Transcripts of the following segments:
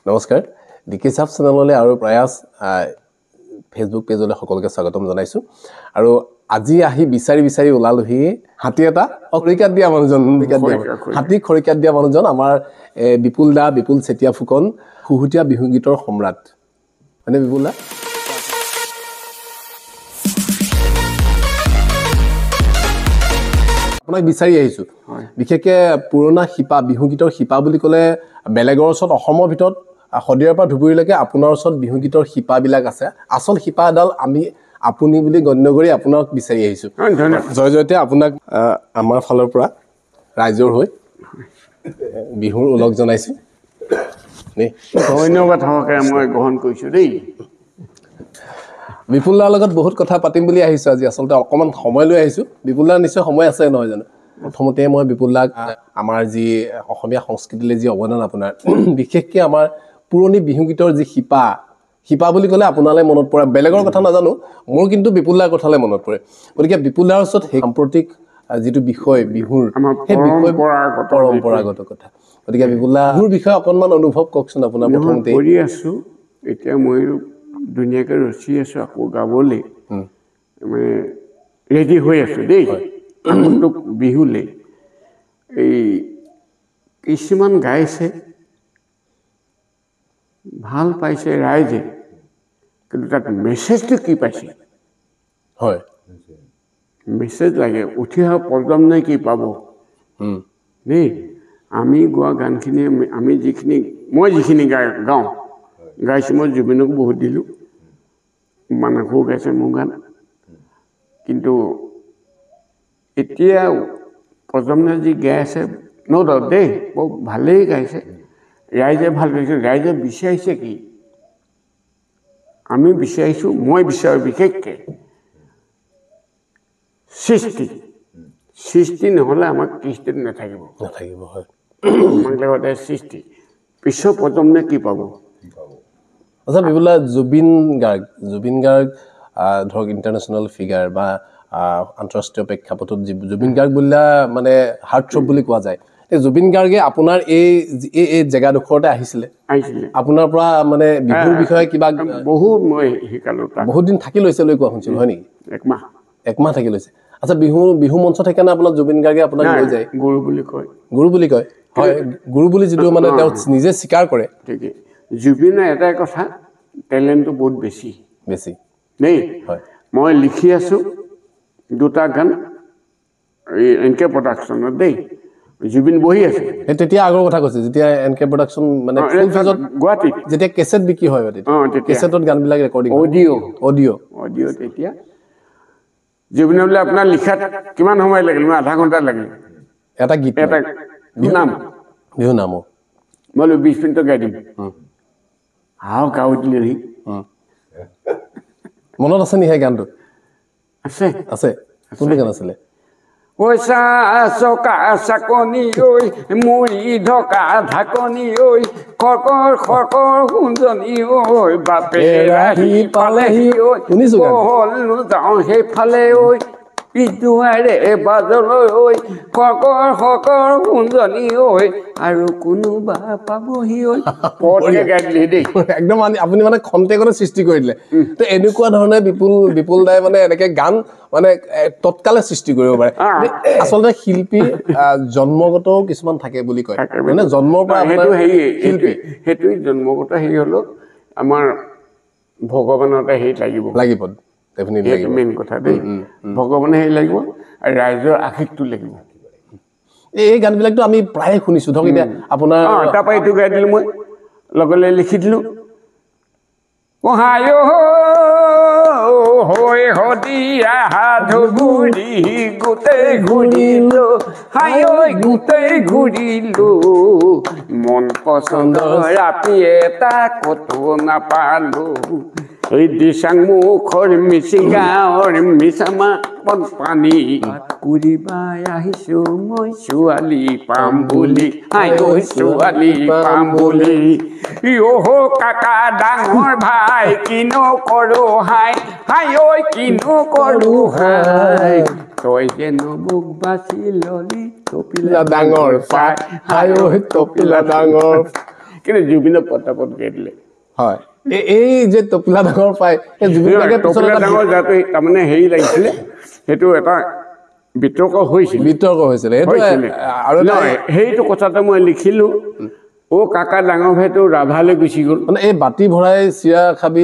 নমস্কাৰ decay sub চেনেললৈ আৰু প্ৰয়াস ফেসবুক পেজলৈ সকলোকে স্বাগতম জনাইছো আৰু আজি আহি বিচাৰি ওলালহি হাতী এটা খৰিকাত দিয়া মানুহজন হাতী খৰিকাত দিয়া মানুহজন আমাৰ বিপুল চেতিয়া ফুকন খুহুতীয়া বিহু গীতৰ সম্ৰাট মানে বিপুল দা আপোনাক বিচাৰি আহিছো বিশেষকৈ পুৰণা শিপা বিহু গীতৰ শিপা বুলি ক'লে বেলেগৰ ওচৰত অসমৰ ভিতৰত সদিয়াৰ পৰা ধুবুৰীলৈকে আপোনাৰ ওচৰত বিহু গীতৰ শিপাবিলাক আছে আসল শিপা এডাল আপুনি বুলি গণ্য কৰি আপোনাক বিচাৰি আহিছো জয় জয়তে আপোনাক আমাৰ ফালৰ পৰা ৰাইজৰ হৈ বিহুৰ উলগ জনাইছো ধন্যবাদ সহকাৰে মই গ্ৰহণ কৰিছো দেই বিপুল দাৰ লগত বহুত কথা পাতিম বুলি আহিছো আজি আসলতে অকমান সময় লৈ আহিছো বিপুল দাৰ নিশ্চয় সময় আছে নহয় জানো প্ৰথমতে মই বিপুল দাক আমাৰ যি অসমীয়া সংস্কৃতিলৈ যি অৱদান আপোনাৰ বিশেষকৈ আমাৰ পুৰণি বিহু গীতৰ যি শিপা বুলি ক'লে আপোনালৈ মনত পৰে বেলেগৰ কথা নাজানো মোৰ কিন্তু বিপুল দাৰ কথালৈ মনত পৰে গতিকে বিপুল দাৰ ওচৰত সেই সাম্প্ৰতিক যিটো বিষয় বিহুৰ সেই বিষয় পৰম্পৰাগত কথা গতিকে বিপুল দাৰ বিষয়ে অকণমান অনুভৱ কওকচোন আপোনাৰ প্ৰথমতে কৰি আছো এতিয়া মই ধুনীয়াকৈ ৰচি আছো আকৌ গাবলৈ মানে ৰেডি হৈ আছো দেই আগন্তুক বিহুলৈ এই কিছুমান গাইছে ভাল পাইছে ৰাইজে কিন্তু তাত মেছেজটো কি পাইছে হয় মেছেজ লাগে উঠি অহা প্ৰজন্মই কি পাব দেই আমি গোৱা গানখিনি মই যিখিনি গাওঁ গাইছোঁ মই জুবিনকো বহুত দিলোঁ মানসও গাইছে মোৰ গান কিন্তু এতিয়া প্ৰজন্মই যি গাই আছে দেই বৰ ভালেই গাইছে ৰাইজে ভাল পাইছে ৰাইজে বিচাৰিছে কি আমি বিচাৰিছোঁ মই বিচাৰোঁ বিশেষকৈ সৃষ্টি নহ'লে আমাক কৃষ্টিত নাথাকিব হয় আমাক লগতে সৃষ্টি পিছৰ প্ৰজন্মই কি পাব আচ্ছা বিপুল দা জুবিন গাৰ্গ ধৰক ইণ্টাৰনেশ্যনেল ফিগাৰ বা আন্তঃৰাষ্ট্ৰীয় প্ৰেক্ষাপটত জুবিন গাৰ্গ বুলিলে মানে হাৰ্ট থ্ৰব বুলি কোৱা যায় জুবিন গাৰ্গে আপোনাৰ এই জেগাডোখৰতে আহিছিলে আপোনাৰ পৰা মানে বিহুৰ বিষয়ে কিবা মই শিকালোঁ বহুত দিন থাকি লৈছে লৈ কোৱা শুনিছিলোঁ হয় নেকি একমাহ থাকি লৈছে আচ্ছা বিহু মঞ্চত সেইকাৰণে আপোনাৰ জুবিন গাৰ্গে আপোনাক লৈ যায় গুৰু বুলি কয় হয় গুৰু বুলি যিটো মানে তেওঁ নিজে স্বীকাৰ কৰে ঠিকেই জুবিনৰ এটাই কথা টেলেণ্টটো বহুত বেছি দেই হয় মই লিখি আছোঁ দুটা গান এই এনকে প্ৰডাকশ্যনত দেই জুবিন বহি আছে তেতিয়া আগৰ কথা কৈছে যেতিয়া এনকে প্ৰডাকশ্যন মানে ফুল ফেজত গুৱাহাটীত যেতিয়া কেছেট বিক্ৰী হয় কেছেটত গানবিলাক ৰেকৰ্ডিং অডিঅ' তেতিয়া জুবিনৰ বোলে আপোনাৰ লিখাত কিমান সময় লাগিল মই আধা ঘণ্টা লাগিল এটা গীত এটা বিহু নাম মই 20 মিনিটত গাই দিম গাঁও দিলেহি মনত আছে নি সেই গানটো আছে কোনটো গান আছিলে ঐ চকা চাকনি ঐ মৰি ঢকা ঢাকনি ঐ খকৰ শুনজনি ঐ বাপে ৰাহি পালেহি ঐ বহল যাওঁ সেইফালে ঐ পিছুৱাৰে বাজলৈ ঐ খকৰ শুনজনি ঐ আৰু কোনোবা পাবহি ঐ গাই দিলে দেই একদম আপুনি মানে খন্তেকতে সৃষ্টি কৰি দিলে তো এনেকুৱা ধৰণে বিপুল দাই মানে এনেকে গান মানে তৎকালে সৃষ্টি কৰিব পাৰে আচলতে শিল্পী জন্মগতও কিছুমান থাকে বুলি কয় মানে জন্মৰ পৰা সেইটোৱে জন্মগত হেৰি হ'লেও আমাৰ ভগৱানতে হেৰি লাগিব ডেফিনেটলি মেইন কথা দেই ভগৱানে হেৰি লাগিব আৰু ৰাইজৰ আশীষটো লাগিব এই গানবিলাকতো আমি প্ৰায় শুনিছোঁ ধৰক এতিয়া আপোনাৰ তাৰপৰা এইটো গাই দিলোঁ মই লগে লিখি দিলোঁ হৈ সদিয়া ধুবুৰী গোটেই ঘূৰিলো মন পচন্দ ৰাতি এটা কতো নাপালো এই দিচাং মুখৰ মিচিং গাঁৱৰ মিছামা পানী কুৰিবাই আহিছো মই ছোৱালী পাম বুলি কাকা ডাঙৰ ভাই কিনো কৰো হাই কিনো কৰো হাই তই যেনো মোক বাচি ললি তপিলা ডাঙৰ পাই তপিলা ডাঙৰ কিন্তু জুবিনে পটাপট গাই দিলে হয় এই যে টপিলা ডাঙৰ পায় এই জুবিন গাৰ্গে টপিলা ডাঙৰ যাতে তাৰমানে হেৰি লাগিছিলে সেইটো এটা বিতৰ্ক হৈছিলে সেইটো আৰু সেইটো কথাটো মই লিখিলো ও কাকা ডাঙৰ ভাইটো ৰাভালৈ গুচি গ'ল মানে এই বাতি ভৰাই চিৰা খাবি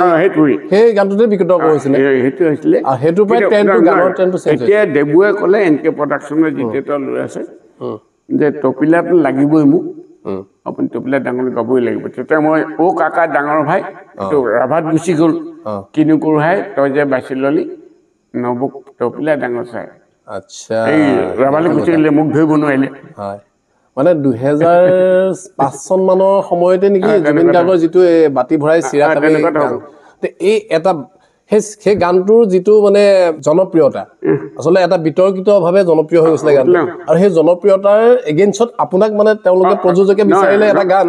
সেই গানটোতে বিতৰ্ক হৈছিলে সেইটো হৈছিলে সেইটো প্ৰায় গানৰ ট্ৰেণ্ডটো চেঞ্জ হৈছে এতিয়া দেবুৱে ক'লে এনকে প্ৰডাকশ্যনৰ যিটো লৈ আছে যে টপিলাটো লাগিবই মোক আপুনি টপিলা ডাঙৰ গাবই লাগিব তেতিয়া মই ও কাকা ডাঙৰ ভাই এইটো ৰাভাত গুচি গ'ল কিনো কৰোঁ ভাই তই যে বাছি ল'লি নবুক টপিলা ডাঙৰ চাই আচ্ছা এই ৰাভালৈ গুচি গ'লে মোক ধৰিব নোৱাৰিলে হয় মানে 2005 চন মানৰ সময়তে নেকি জুবিন গাৰ্গৰ যিটো বাতি ভৰাই চিৰা খাবি এই এটা সেই গানটোৰ যিটো মানে জনপ্ৰিয়তা আচলতে এটা বিতৰ্কিতভাৱে জনপ্ৰিয় হৈ গৈছিলে গানটো আৰু সেই জনপ্ৰিয়তাৰ এগেইনষ্টত আপোনাক মানে তেওঁলোকে প্ৰযোজকে বিচাৰিলে এটা গান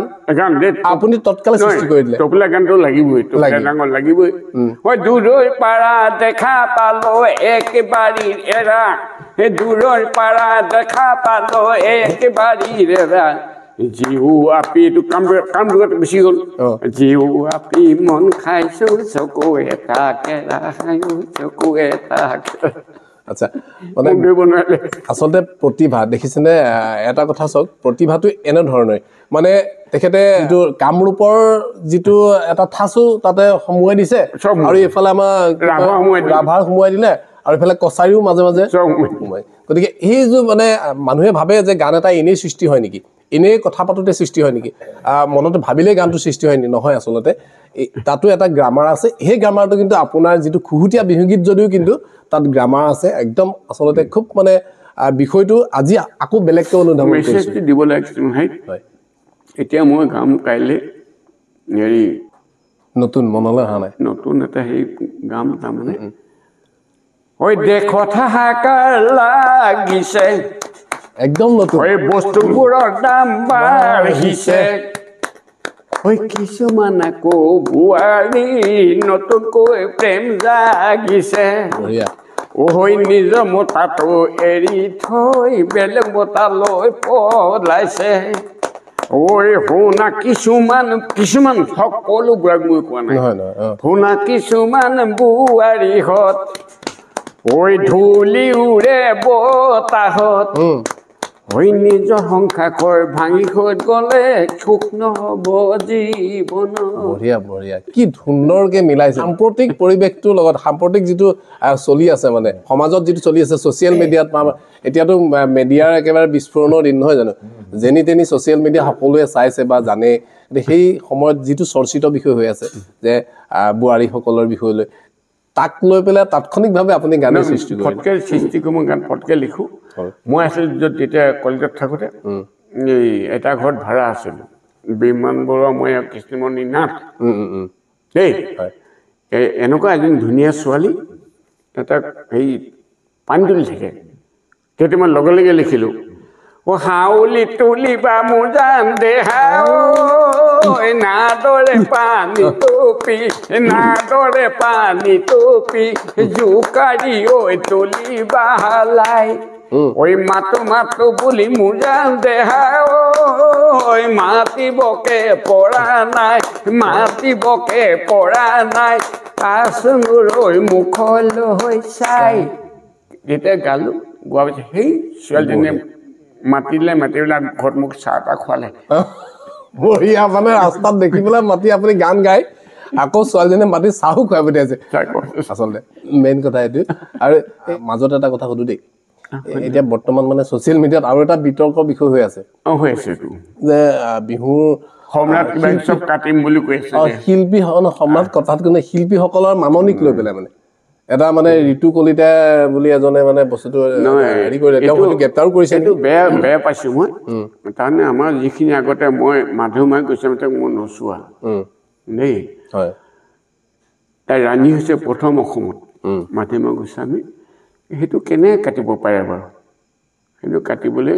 আপুনি তৎকালে সৃষ্টি কৰি দিলে টপিলা গানটো লাগিবই টপিলা ডাঙৰ লাগিবই মই দূৰৰ পাৰা দেখা পালো একেবাৰে এৰা হে দূৰৰ পাৰা দেখা পালো একেবাৰে এৰা জিহু আপি এইটো কামটো গুচি গ'ল জিহু আপি মন খাইছো চকু এটা কেৰা খাইছো চকু এটা আচ্ছা মানে আচলতে প্ৰতিভা দেখিছেনে এটা কথা চাওক প্ৰতিভাটো এনেধৰণে মানে তেখেতে যিটো কামৰূপৰ যিটো এটা ঠাচো তাতে সমুৱাই দিছে আৰু এইফালে আমাৰ ৰাভাৰ সমুৱাই দিলে আৰু এইফালে কছাৰীও মাজে মাজে সমুৱাই গতিকে এই যে মানে মানুহে ভাবে যে গান এটা এনেই সৃষ্টি হয় নেকি এনেই কথা পাতোতে সৃষ্টি হয় নেকি মনতে ভাবিলে গানটো সৃষ্টি হয় নেকি নহয় আচলতে তাতো এটা গ্ৰামাৰ আছে সেই গ্ৰামাৰটো কিন্তু আপোনাৰ যিটো খুহুতীয়া বিহুগীত যদিও কিন্তু তাত গ্ৰামাৰ আছে একদম আচলতে খুব মানে বিষয়টো আজি আকৌ বেলেগকৈ অনুধাৱন মেছেজটো দিব লাগিছিল হয় এতিয়া মই গাম কাইলৈ হেৰি নতুন মনলৈ অহা নাই নতুন এটা সেই গাম তাৰমানে ঐ দেখত হাহাকাৰ লাগিছে একদম নতুন ঐ বস্তুবোৰৰ দাম বাঢ়িছে ঐ কিছুমান আকৌ বোৱাৰী নতুনকৈ প্ৰেম জাগিছে ঐ নিজ মতাটো এৰি থৈ বেলেগ মতালৈ পলাইছে ঐ শুনা কিছুমান সকলো বোৱাৰীক মই কোৱা নাই শুনা কিছুমান বোৱাৰীহঁত ঐ ধূলি উৰে বতাহত ঐ নিজ সংসাৰ ভাঙি হৈ গ'লে সুখ নহ'ব জীৱন বঢ়িয়া বঢ়িয়া কি সুন্দৰকে মিলাইছে সাম্প্ৰতিক পৰিৱেশটোৰ লগত সাম্প্ৰতিক যিটো চলি আছে মানে সমাজত যিটো চলি আছে ছ'চিয়েল মিডিয়াত এতিয়াতো মিডিয়াৰ একেবাৰে বিস্ফোৰণৰ দিন নহয় জানো যেনি তেনি ছ'চিয়েল মিডিয়া সকলোৱে চাইছে বা জানে সেই সময়ত যিটো চৰ্চিত বিষয় হৈ আছে যে বোৱাৰীসকলৰ বিষয়লৈ তাক লৈ পেলাই তাৎক্ষণিকভাৱে আপুনি গানৰ সৃষ্টি কৰে ফটকে সৃষ্টি কৰি মই গান ফটকে লিখোঁ মই আছিলোঁ য'ত তেতিয়া কলেজত থাকোঁতে এই এটা ঘৰত ভাড়া আছিলোঁ বিমান বৰুৱা মই কৃষ্ণমণি নাথ দেই এনেকুৱা এজনী ধুনীয়া ছোৱালী তাক সেই পানী তুলি থাকে তেতিয়া মই লগে লগে লিখিলোঁ ও হাউলি তুলিবা মোৰ জান দেহা নাদৰে পানী টুপি জোকাৰি ঐ তুলিবা লাই ঐ মাতো বুলি মোৰ জান দেহা ঐ মাতিবকে পৰা নাই আচোন ৰৈ মুখলৈ চাই যেতিয়া গালোঁ গোৱা পিছত সেই ছোৱালীজনীয়ে মাতি পেলাই ঘৰত মোক চাহ তাহ খোৱালে বঢ়িয়া মানে ৰাস্তাত দেখি পেলাই মাতি আপুনি গান গাই আকৌ ছোৱালীজনীয়ে মাতি চাহো খুৱাই পঠিয়াইছে আচলতে মেইন কথা এইটো আৰু মাজত এটা কথা সুধো দেই এতিয়া বৰ্তমান মানে ছ'চিয়েল মিডিয়াত আৰু এটা বিতৰ্কৰ বিষয় হৈ আছে যে বিহুৰ সম্ৰাট চব কাটিম বুলি কৈ আছে শিল্পী সম্ৰাট কথাত কিন্তু শিল্পীসকলৰ মাননিক লৈ পেলাই মানে এটা মানে ঋতু কলিতা বুলি এজনে মানে বস্তুটো হেৰি কৰিলে তেওঁ হয়তো গ্ৰেপ্তাৰো কৰিছে এইটো বেয়া পাইছোঁ মই তাৰমানে আমাৰ যিখিনি আগতে মই মাধুমাই গোস্বামীক মই নচোৱা দেই হয় তাই ৰাণী হৈছে প্ৰথম অসমত মাধুমা গোস্বামী সেইটো কেনে কাটিব পাৰে বাৰু সেইটো কাটিবলৈ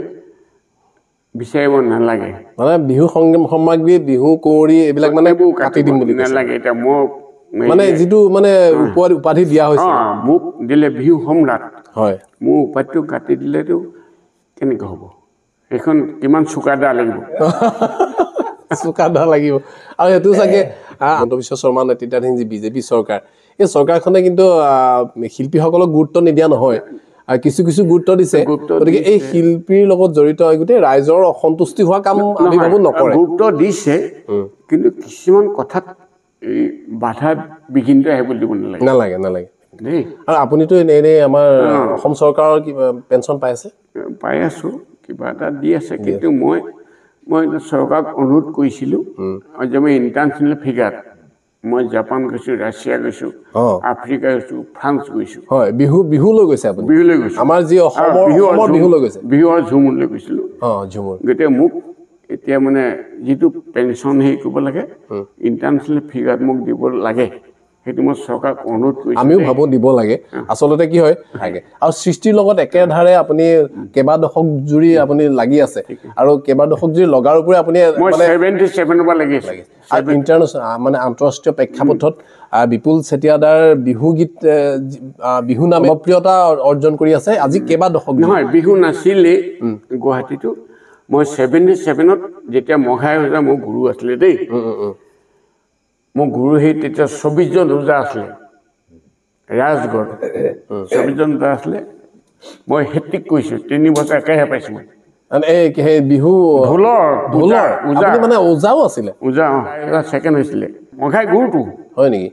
বিচাৰিব নালাগে মানে বিহু সামগ্ৰী বিহু কুঁৱৰী এইবিলাক মানে কাটি দিম বুলি নালাগে এতিয়া মোক মানে যিটো মানে উপাধি দিয়া হৈছে মোক দিলে বিহু সম্ৰাট হয় মোৰ উপাধিটো কাটি দিলেতো কেনেকৈ হ'ব সেইখন কিমান চোকাদা লাগিব চুকাদা লাগিব আৰু সেইটো চাগে হিমন্ত বিশ্ব শৰ্মা নেতৃত্বাধীন যি বিজেপি চৰকাৰ এই চৰকাৰখনে কিন্তু শিল্পীসকলক গুৰুত্ব নিদিয়া নহয় আৰু কিছু কিছু গুৰুত্ব দিছে গতিকে এই শিল্পীৰ লগত জড়িত গোটেই ৰাইজৰ অসন্তুষ্টি হোৱা কাম আমি ভাবো নকৰে গুৰুত্ব দিছে কিন্তু কিছুমান কথাত এই বাধা বিঘিনিত আহে বুলি দিব নালাগে নালাগে আৰু আপুনিতো এনেই আমাৰ অসম চৰকাৰৰ কিবা পেঞ্চন পাই আছে পাই আছো কিবা এটা দি আছে কিন্তু মই চৰকাৰক অনুৰোধ কৰিছিলোঁ যে মই ইণ্টাৰনেশ্যনেল ফিগাৰ মই জাপান গৈছোঁ ৰাছিয়া গৈছোঁ আফ্ৰিকা গৈছোঁ ফ্ৰান্স গৈছোঁ হয় বিহু লৈ গৈছে আপুনি বিহু লৈ গৈছোঁ আমাৰ যি অসমৰ বিহু লৈ গৈছে বিহু আৰু ঝুমুৰ লৈ গৈছিলোঁ ঝুমুৰ গতিকে মোক এতিয়া মানে যিটো পেঞ্চন হেৰি কৰিব লাগে ইণ্টাৰনেশ্যনেল ফিগাৰ মোক দিব লাগে সেইটো মই চৰকাৰক অনুৰোধ কৰিছোঁ আমিও ভাবো দিব লাগে আচলতে কি হয় থাকে আৰু সৃষ্টিৰ লগত একেধাৰে আপুনি কেইবা দশক জুৰি আপুনি লাগি আছে আৰু কেইবা দশক জুৰি লগাৰ উপৰি আপুনি মই 77 পৰা লাগি আছোঁ ইণ্টাৰনেশ্যনেল মানে আন্তঃৰাষ্ট্ৰীয় প্ৰেক্ষাপটত বিপুল চেতিয়াদাৰ বিহু গীত বিহু নামে জনপ্ৰিয়তা অৰ্জন কৰি আছে আজি কেইবা দশক নহয় বিহু নাছিলে গুৱাহাটীতো মই 77ত যেতিয়া মহাই ৰজা মোৰ গুৰু আছিলে দেই মোৰ গুৰু সেই তেতিয়া 24জন ৰজা আছিলে ৰাজগড় 24জন ৰজা আছিলে মই হেট্ৰিক কৰিছোঁ 3 বছৰ একেহে পাইছোঁ মই এই বিহু ঢোলৰ আপুনি মানে ওজাও আছিলে ওজা ছেকেণ্ড হৈছিলে মহাই গুৰুটো হয় নেকি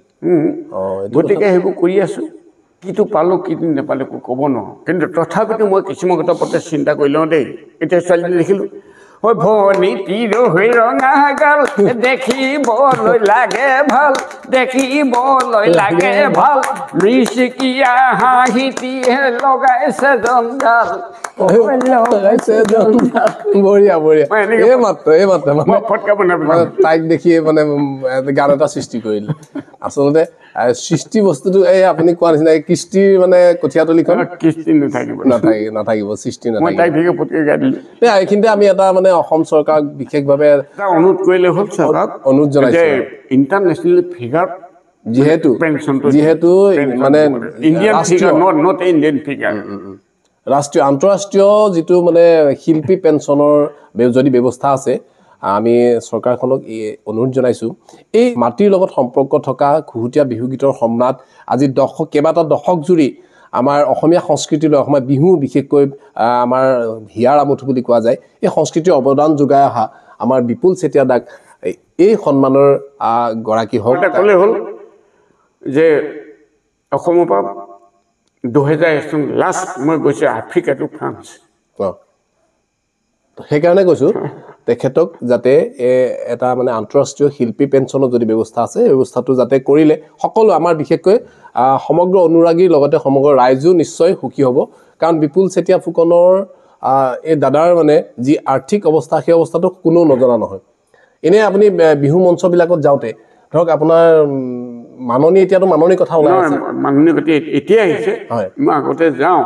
গতিকে সেইবোৰ কৰি আছোঁ কিটো পালোঁ কিটো নাপালোঁ ক'ব নোৱাৰোঁ কিন্তু তথাপিতো মই কিছুমান কথা প্ৰতি চিন্তা কৰি লওঁ দেই এতিয়া ছোৱালীজনী দেখিলোঁ ঐ ভনী তিৰ হৈ ৰঙা গাল দেখিবলৈ লাগে ভাল দেখিবলৈ লাগে ভাল মিচিকিয়া হাঁহিটিহে লগাইছে জঞ্জাল বঢ়িয়া বঢ়িয়া এই মাত্ৰ মই ফটকা বনাই তাইক দেখিয়ে মানে গান এটা সৃষ্টি কৰিলে আচলতে সৃষ্টি বস্তুটো এই আপুনি কোৱা নিচিনা কৃষ্টিৰ মানে কঠীয়াতলিখন কৃষ্টি নাথাকিব সৃষ্টি মই তাইক দেখি ফটকে গাই দিলোঁ এইখিনিতে আমি এটা মানে অসম চৰকাৰক বিশেষভাৱে অনুৰোধ কৰিলে হ'ল চৰকাৰক অনুৰোধ জনাইছো ইণ্টাৰনেশ্যনেল ফিগাৰ যিহেতু মানে Indian figure not Indian figure আন্তঃৰাষ্ট্ৰীয় যিটো মানে শিল্পী পেঞ্চনৰ যদি ব্যৱস্থা আছে আমি চৰকাৰখনক অনুৰোধ জনাইছোঁ এই মাটিৰ লগত সম্পৰ্ক থকা খুহুতীয়া বিহু গীতৰ সম্ৰাট আজি কেইবাটা দশক জুৰি আমাৰ অসমীয়া সংস্কৃতিলৈ অসমীয়া বিহু বিশেষকৈ আমাৰ হিয়াৰ আমঠু বুলি কোৱা যায় এই সংস্কৃতিৰ অৱদান যোগাই অহা আমাৰ বিপুল চেতিয়াদাক এই সন্মানৰ গৰাকী হওক ক'লে হ'ল যে অসমৰ পৰা 2001 লাষ্ট মই গৈছোঁ আফ্ৰিকা টু ফ্ৰান্স সেইকাৰণে কৈছোঁ তেখেতক যাতে এটা মানে আন্তঃৰাষ্ট্ৰীয় শিল্পী পেঞ্চনৰ যদি ব্যৱস্থা আছে এই ব্যৱস্থাটো যাতে কৰিলে সকলো আমাৰ বিশেষকৈ সমগ্ৰ অনুৰাগীৰ লগতে সমগ্ৰ ৰাইজো নিশ্চয় সুখী হ'ব কাৰণ বিপুল চেতিয়া ফুকনৰ এই দাদাৰ মানে যি আৰ্থিক অৱস্থা সেই অৱস্থাটো কোনো নজনা নহয় এনেই আপুনি বিহু মঞ্চবিলাকত যাওঁতে ধৰক আপোনাৰ মাননী এতিয়াতো মাননী কথা ওলাই আছে মাননী কথা এতিয়া আহিছে মই আগতে যাওঁ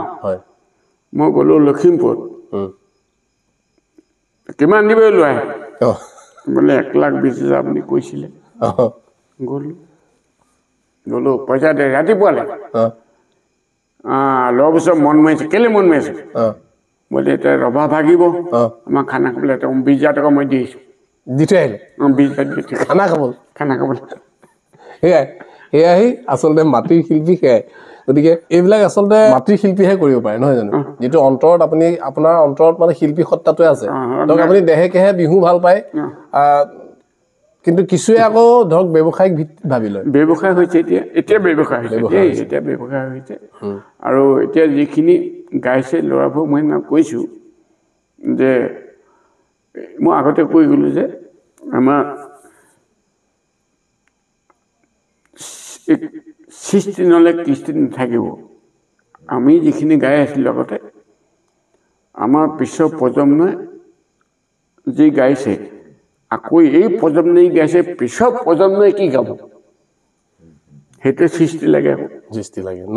মই গ'লোঁ লখিমপুৰ কিমান দিব লোৱাই বোলে 1,20,000 আপুনি কৈছিলে গ'লোঁ পইচা দে ৰাতিপুৱালে লোৱাৰ পিছত মন মাৰিছে কেলে মন মাৰিছে বোলে এতিয়া ৰভা ভাগিব আমাৰ খানা খাবলৈ 20,000 টকা মই দি আহিছোঁ দি থৈ আহিলে 20,000 খানা খাবলৈ সেয়াই আচলতে মাটিৰ শিল্পী সেয়াই গতিকে এইবিলাক আচলতে মাটিৰ শিল্পীহে কৰিব পাৰে নহয় জানো যিটো অন্তৰত আপোনাৰ অন্তৰত মানে শিল্পী সত্তাটোৱে আছে ধৰক আপুনি দেহে কেহে বিহু ভাল পায় কিন্তু কিছুৱে আকৌ ধৰক ব্যৱসায়িক ভিত্তিত ভাবি লয় ব্যৱসায় হৈছে এতিয়া ব্যৱসায় হৈছে আৰু এতিয়া যিখিনি গাইছে ল'ৰাবোৰ মই কৈছোঁ যে মই আগতে কৈ গ'লোঁ যে আমাৰ সৃষ্টি নহ'লে কৃষ্টি নাথাকিব আমি যিখিনি গাই আছিলোঁ আগতে আমাৰ পিছৰ প্ৰজন্মই যি গাইছে আকৌ এই প্ৰজন্মই গাইছে পিছৰ প্ৰজন্মই কি গাব সেইটোৱে সৃষ্টি লাগে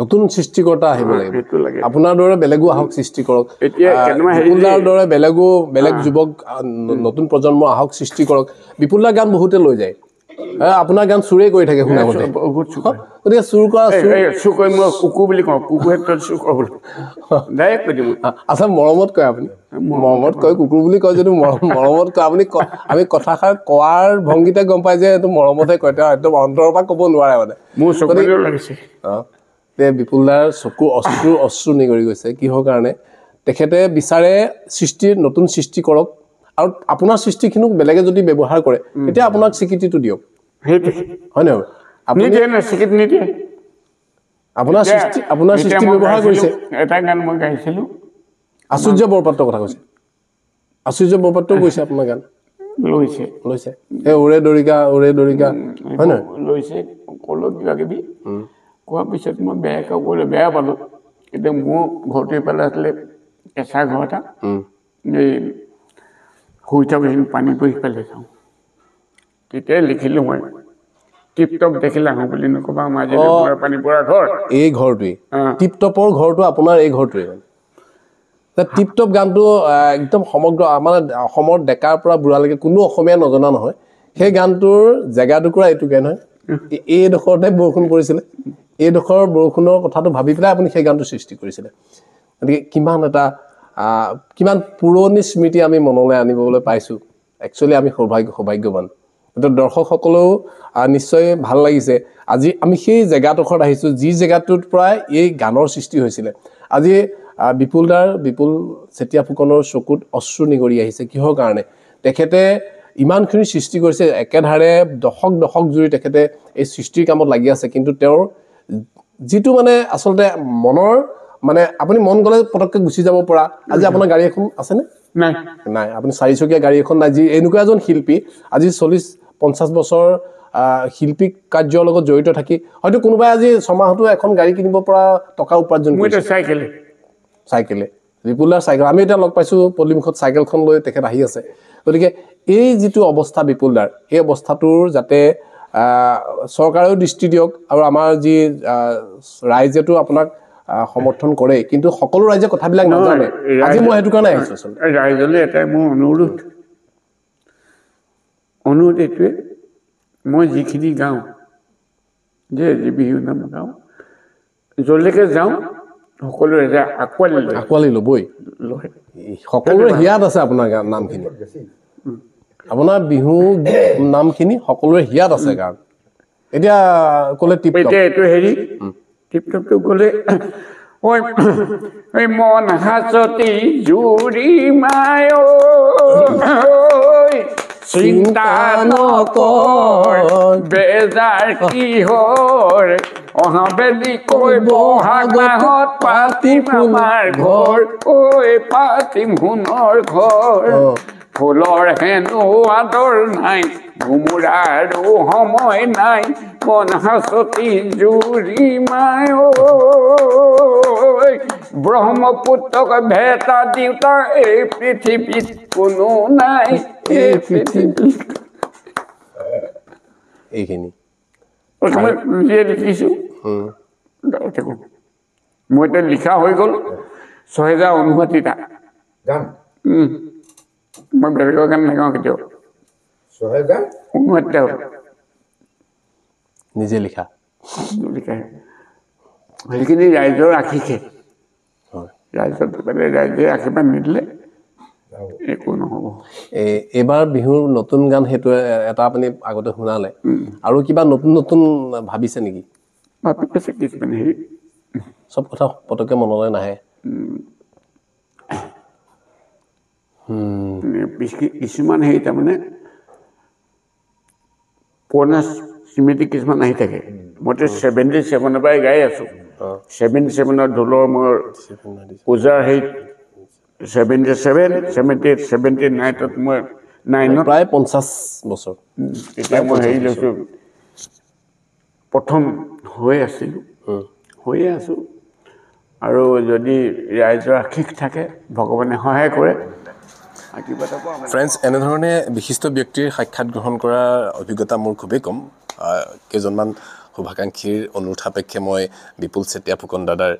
নতুন সৃষ্টিকৰ্তা আহিব লাগে সেইটো লাগে আপোনাৰ দৰে বেলেগো আহক সৃষ্টি কৰক এতিয়া বিপুলদাৰ দৰে বেলেগ যুৱক নতুন প্ৰজন্ম আহক সৃষ্টি কৰক বিপুলদাৰ গান বহুতে লৈ যায় আপোনাৰ গান চুৰে কৰি থাকে শুনা মতে বহুত চুৰ গতিকে চুৰ কৰা চুৰ কৰি মই কুকুৰ বুলি কওঁ কুকুৰ ক্ষেত্ৰত চুৰ কৰা বুলি ডাইৰেক্ট কৈ দিম আচ্ছা মৰমত কয় আপুনি মৰমত কয় কুকুৰ বুলি কয় যদি মৰমত কয় আপুনি আমি কথাষাৰ কোৱাৰ ভংগীতে গম পাই যে এইটো মৰমতে কয় তেওঁ একদম অন্তৰৰ পৰা ক'ব নোৱাৰে মানে মোৰ চকুত লাগিছে বিপুল দাৰ চকু অশ্ৰু নিগৰি গৈছে কিহৰ কাৰণে তেখেতে বিচাৰে নতুন সৃষ্টি কৰক আৰু আপোনাৰ সৃষ্টিখিনিক বেলেগে যদি ব্যৱহাৰ কৰে তেতিয়া আপোনাক স্বীকৃতিটো দিয়ক হয় নহয় আপুনি স্বীকৃতি নিদিয়ে আপোনাৰ সৃষ্টি ব্যৱহাৰ কৰিছে এটা গান মই গাইছিলোঁ আশ্চৰ্য বৰপাত্ৰৰ কথা কৈছে আশ্চৰ্য বৰপাত্ৰও কৈছে আপোনাৰ গান লৈছে এই ওৰে দৰিকা হয় নহয় লৈছে ক'লো কিবা কিবি কোৱাৰ পিছত মই বেয়া পালোঁ কিন্তু মোৰ ঘৰটো এইফালে আছিলে কেঁচা ঘৰ এটা এই শুই থাকোঁ পানী পৰি পেলাই চাওঁ তেতিয়াই লিখিলোঁ মই টিপটপ দেখিলে আহোঁ বুলি নক'বা মাজে পানী পৰা ঘৰ এই ঘৰটোৱেই টিপটপৰ ঘৰটো আপোনাৰ এই ঘৰটোৱেই টিপটপ গানটো একদম সমগ্ৰ আমাৰ অসমৰ ডেকাৰ পৰা বুঢ়ালৈকে কোনো অসমীয়া নজনা নহয় সেই গানটোৰ জেগাটুকুৰা এইটোকে নহয় এইডোখৰতে বৰষুণ পৰিছিলে এইডোখৰ বৰষুণৰ কথাটো ভাবি পেলাই আপুনি সেই গানটো সৃষ্টি কৰিছিলে গতিকে কিমান পুৰণি স্মৃতি আমি মনলৈ আনিবলৈ পাইছোঁ একচুৱেলি আমি সৌভাগ্যৱান কিন্তু দৰ্শকসকলেও নিশ্চয় ভাল লাগিছে আজি আমি সেই জেগাডোখৰত আহিছোঁ যি জেগাটোত পৰা এই গানৰ সৃষ্টি হৈছিলে আজি বিপুল চেতিয়া ফুকনৰ চকুত অশ্ৰু নিগৰি আহিছে কিহৰ কাৰণে তেখেতে ইমানখিনি সৃষ্টি কৰিছে একেধাৰে দশক জুৰি তেখেতে এই সৃষ্টিৰ কামত লাগি আছে কিন্তু তেওঁৰ যিটো মানে আচলতে মনৰ মানে আপুনি মন গ'লে পটককৈ গুচি যাব পৰা আজি আপোনাৰ গাড়ী এখন আছেনে নাই আপুনি চাৰিচকীয়া গাড়ী এখন নাই যি এনেকুৱা এজন শিল্পী আজি 40-50 বছৰ শিল্পী কাৰ্যৰ লগত জড়িত থাকি হয়তো কোনোবাই আজি ছমাহতো এখন গাড়ী কিনিব পৰা টকা উপাৰ্জন কৰিছে চাইকেলে বিপুলাৰ চাইকেল আমি এতিয়া লগ পাইছোঁ পল্লিমুখত চাইকেলখন লৈ তেখেত আহি আছে গতিকে এই যিটো অৱস্থা বিপুলদাৰ এই অৱস্থাটোৰ যাতে চৰকাৰেও দৃষ্টি দিয়ক আৰু আমাৰ যি ৰাইজেতো আপোনাক সমৰ্থন কৰে কিন্তু সকলো ৰাইজে কথাবিলাক নাজানে আজি মই সেইটো কাৰণে আহিছোঁ আচলতে ৰাইজলৈ এটাই মোৰ অনুৰোধ এইটোৱে মই যিখিনি গাওঁ যে বিহু নাম গাওঁ যলৈকে যাওঁ সকলোৰে আঁকোৱালি ল'বই সকলোৰে হিয়াত আছে আপোনাৰ নামখিনি আপোনাৰ বিহু নামখিনি সকলোৰে হিয়াত আছে কাৰণ এতিয়া ক'লে এইটো হেৰি টিপটপটো গ'লে ঐ মন হাচতি জুৰি মায় চিন্তা নকৰ বেজাৰ কিহৰ অহা বেলি কৈ বহাগ মাহত পাতিম আমাৰ ঘৰ ঐ পাতিম সোণৰ ঘৰ ফুলৰ হেনো আদৰ নাই ঘুমুৰাৰো সময় নাই মন হাচতি জুৰি মায় ব্ৰহ্মপুত্ৰক ভেটা দিওঁতা এই পৃথিৱীত কোনো নাই এই পৃথিৱীত এইখিনি মই নিজে লিখিছোঁ মই এতিয়া লিখা হৈ গ'ল 6059টা মই বেলেগৰ গান নাগাওঁ কেতিয়াও 6059টা হ'ল নিজে লিখা সেইখিনি ৰাইজৰ আশীষে ৰাইজে আশীৰ্বাদ নিদিলে একো নহ'ব এইবাৰ বিহুৰ নতুন গান সেইটো এটা আপুনি আগতে শুনালে আৰু কিবা নতুন ভাবিছে নেকি ভাবি আছে কিছুমান হেৰি চব কথা পটককৈ মনলৈ নাহে কিছুমান হেৰি তাৰমানে পুৰণা স্মৃতি কিছুমান আহি থাকে মইতো 77 পৰাই গাই আছোঁ 77 ঢোলৰ মোৰ পূজাৰ হেৰিত 77, 78, 79ত মই 9ত প্ৰায় 50 বছৰ এতিয়া মই হেৰি লৈছোঁ প্ৰথম হৈয়ে আছোঁ আৰু যদি ৰাইজৰ আশীষ থাকে ভগৱানে সহায় কৰে ফ্ৰেণ্ডছ এনেধৰণে বিশিষ্ট ব্যক্তিৰ সাক্ষাৎ গ্ৰহণ কৰাৰ অভিজ্ঞতা মোৰ খুবেই কম কেইজনমান শুভাকাংক্ষীৰ অনুৰোধ সাপেক্ষে মই বিপুল চেতিয়া ফুকন দাদাৰ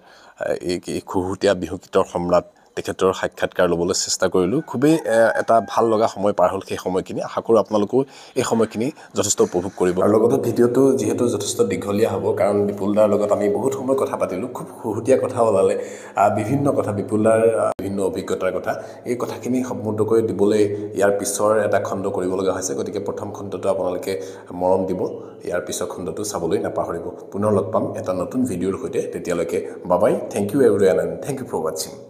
এই খুহুটীয়া বিহু গীতৰ সম্ৰাট তেখেতৰ সাক্ষাৎকাৰ ল'বলৈ চেষ্টা কৰিলোঁ খুবেই এটা ভাল লগা সময় পাৰ হ'ল সেই সময়খিনি আশা কৰোঁ আপোনালোকেও এই সময়খিনি যথেষ্ট উপভোগ কৰিব আৰু লগতে ভিডিঅ'টো যিহেতু যথেষ্ট দীঘলীয়া হ'ব কাৰণ বিপুলদাৰ লগত আমি বহুত সময় কথা পাতিলোঁ খুব হুহুতীয়া কথা ওলালে বিভিন্ন কথা বিপুলদাৰ বিভিন্ন অভিজ্ঞতাৰ কথা এই কথাখিনি সম্পূৰ্ণকৈ দিবলৈ ইয়াৰ পিছৰ এটা খণ্ড কৰিব লগা হৈছে গতিকে প্ৰথম খণ্ডটো আপোনালোকে মৰম দিব ইয়াৰ পিছৰ খণ্ডটো চাবলৈ নাপাহৰিব পুনৰ লগ পাম এটা নতুন ভিডিঅ'ৰ সৈতে তেতিয়ালৈকে bye bye thank you everyone and thank you for ৱাচিং